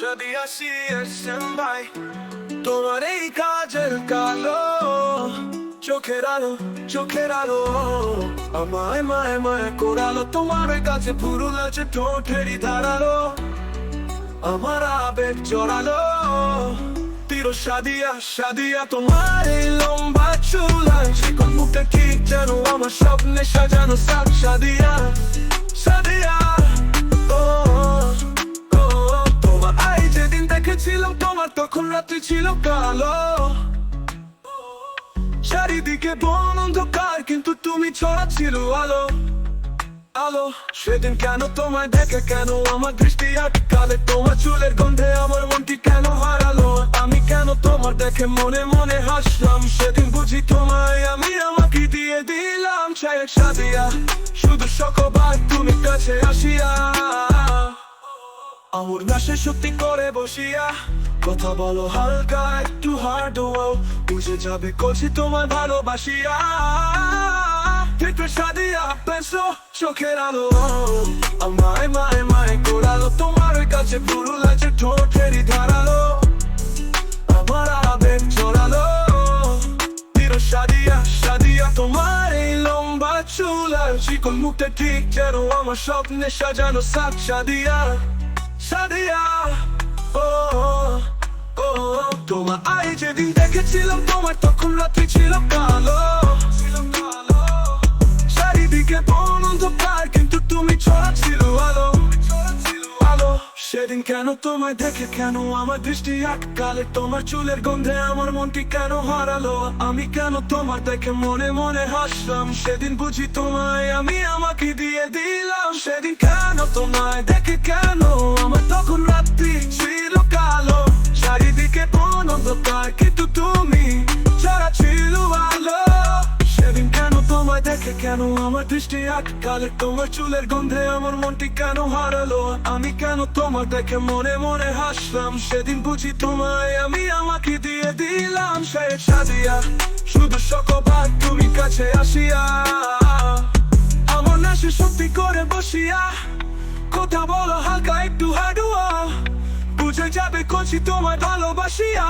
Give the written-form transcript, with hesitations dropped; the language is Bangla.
সাদিয়া CSM ভাই, তোমার এই কাজের কালো চোখের আলো আমায় মায় মায় করালো। তোমার কাছে পুরুল আছে ঠোঁটেরই ধারালো, আমার আবেগ জড়ালো। তীর সাদিয়া তোমার এই লম্বা চুল, চিকন মুখটা ঠিক যেন আমার স্বপ্নে সাজানো সাক। সাদিয়া ও ও, তোমার আই যেদিন দেখেছিলাম তোমার তখন রাত্রি ছিল কালো। চারিদিকে বন অন্ধকার কিন্তু তুমি ছড়াচ্ছিল আলো আলো। সেদিন কেন তোমায় দেখে কেন আমার দৃষ্টি আটকালে, তোমার চুলের গন্ধে আমার মনটি কেন হারালো। আমি কেন তোমার দেখে মনে মনে হাসলাম, সেদিন বুঝি তোমায় আমি আমাকে দিয়ে দিলাম। সাদিয়া শুধু সকবার তুমি কাছে আসিয়া, আমার নাশে সত্যি করে বসিয়া কথা বলো হালকা একটু হার্ড, বুঝে যাবে করছি তোমার ভালোবাসিয়া। সাদিয়া পেছো চোখের আলো, আমায় মায় মায় করালো। তোমার কাছে পুরুল আছে ঠোঁটেরই ধারালো, আমার আবেগ জড়ালো। তীর সাদিয়া তোমার এই লম্বা চুল, চিকন মুখটা ঠিক যেন আমার স্বপ্নে সাজানো সাক। সাদিয়া ও ও, তোমার আই যেদিন দেখেছিলাম তোমার তখন রাত্রি ছিল কালো। চারিদিকে বন অন্ধকার কিন্তু তুমি ছড়াচ্ছিল আলো আলো। সেদিন কেন তোমায় দেখে কেন আমার দৃষ্টি আটকালে, তোমার চুলের গন্ধে আমার মনটি কেন হারালো। আমি কেন তোমার দেখে মনে মনে হাসলাম, সেদিন বুঝি তোমায় আমি আমাকে দিয়ে দিলাম। সেদিন কেন তোমায় দেখে কেন আমার তখন রাত্রি ছিল কালো। চারিদিকে বন অন্ধকার কিন্তু তুমি ছড়াচ্ছিল আলো। সেদিন কেন তোমায় দেখে কেন আমার দৃষ্টি আটকালে, তোমার চুলের গন্ধে আমার মনটি কেন হারালো। আমি কেন তোমার দেখে মনে মনে হাসলাম, সেদিন বুঝি তোমায় আমি আমাকে দিয়ে দিলাম। সাদিয়া শুধু সকবার তুমি কাছে আসিয়া, আমার নাশে সত্যি করে বসিয়া কথা বলো হালকা একটু হাডুয়া, বুঝে যাবে করছি তোমায় ভালোবাসিয়া।